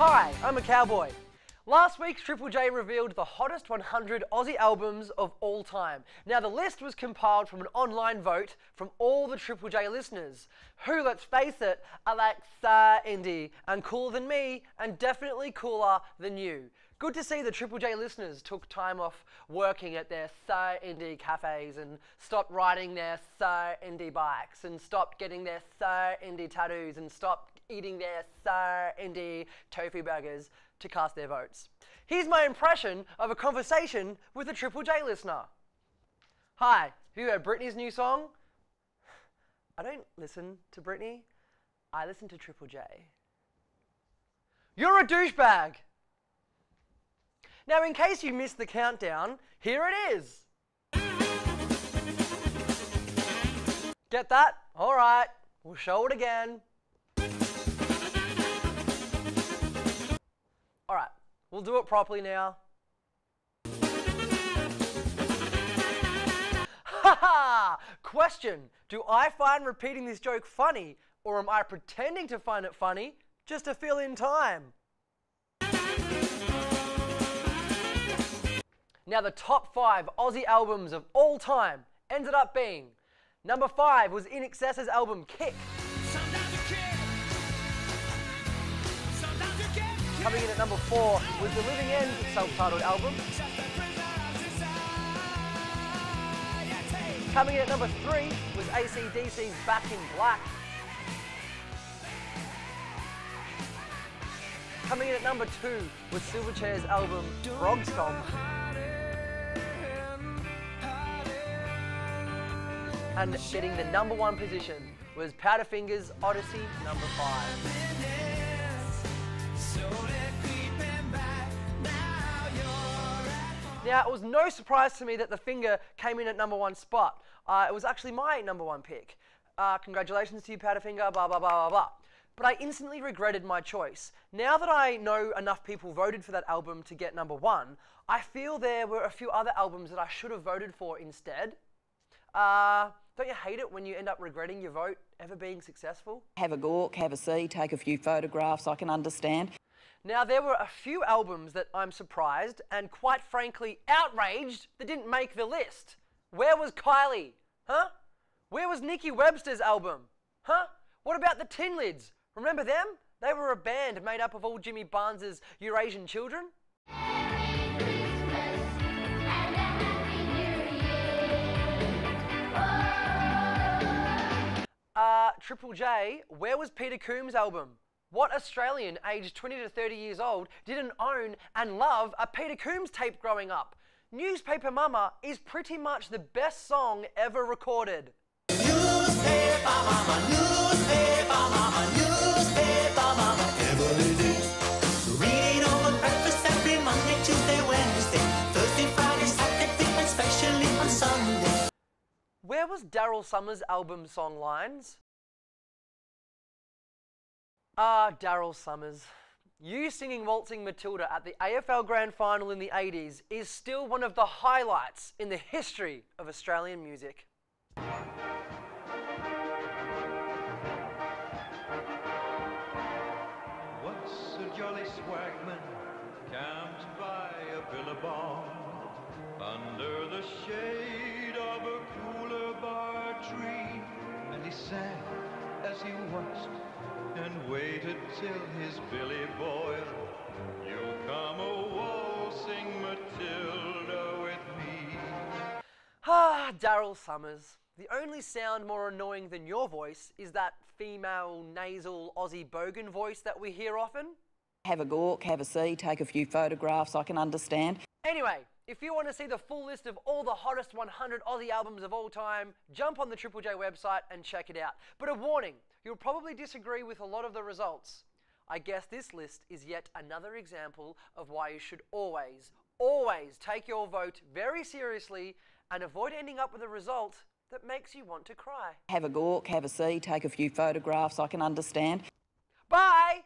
Hi, I'm a cowboy. Last week, Triple J revealed the hottest 100 Aussie albums of all time. Now, the list was compiled from an online vote from all the Triple J listeners, who, let's face it, are like so indie and cooler than me and definitely cooler than you. Good to see the Triple J listeners took time off working at their so indie cafes and stopped riding their so indie bikes and stopped getting their so indie tattoos and stopped eating their so indie tofu burgers to cast their votes. Here's my impression of a conversation with a Triple J listener. Hi, have you heard Britney's new song? I don't listen to Britney. I listen to Triple J. You're a douchebag. Now, in case you missed the countdown, here it is. Get that? All right, we'll show it again. All right, we'll do it properly now. Haha! Question, do I find repeating this joke funny, or am I pretending to find it funny just to fill in time? Now, the top 5 Aussie albums of all time ended up being: number 5 was In Excess's album Kick. Coming in at number 4 was The Living End self-titled album. Coming in at number 3 was AC/DC's Back in Black. Coming in at number 2 was Silverchair's album Frog Stomp. And getting the number 1 position was Powderfinger's Odyssey number 5. Now, it was no surprise to me that The Finger came in at number 1 spot. It was actually my number 1 pick. Congratulations to you, Powderfinger, blah, blah, blah, blah, blah. But I instantly regretted my choice. Now that I know enough people voted for that album to get number 1, I feel there were a few other albums that I should have voted for instead. Don't you hate it when you end up regretting your vote ever being successful? Have a gawk, have a see, take a few photographs, I can understand. Now, there were a few albums that I'm surprised and quite frankly outraged that didn't make the list. Where was Kylie? Huh? Where was Nikki Webster's album? Huh? What about the Tin Lids? Remember them? They were a band made up of all Jimmy Barnes's Eurasian children. Triple J, where was Peter Coombs' album? What Australian aged 20 to 30 years old didn't own and love a Peter Coombs tape growing up? Newspaper Mama is pretty much the best song ever recorded. Newspaper Mama, newspaper Mama, newspaper Mama, every day. Reading over breakfast every Monday, Tuesday, Wednesday, Thursday, Friday, Saturday, and especially on Sunday. Where was Daryl Summers' album Songlines? Daryl Summers. You singing Waltzing Matilda at the AFL Grand Final in the 80s is still one of the highlights in the history of Australian music. Once a jolly swagman camped by a billabong under the shade of a cooler bar tree, and he sang as he watched and waited till his billy boiled. You'll come a waltzing Matilda with me. Daryl Summers. The only sound more annoying than your voice is that female nasal Aussie bogan voice that we hear often. Have a gawk, have a see, take a few photographs, I can understand. Anyway, if you want to see the full list of all the hottest 100 Aussie albums of all time, jump on the Triple J website and check it out. But a warning, you'll probably disagree with a lot of the results. I guess this list is yet another example of why you should always take your vote very seriously and avoid ending up with a result that makes you want to cry. Have a gawk, have a see, take a few photographs, I can understand. Bye!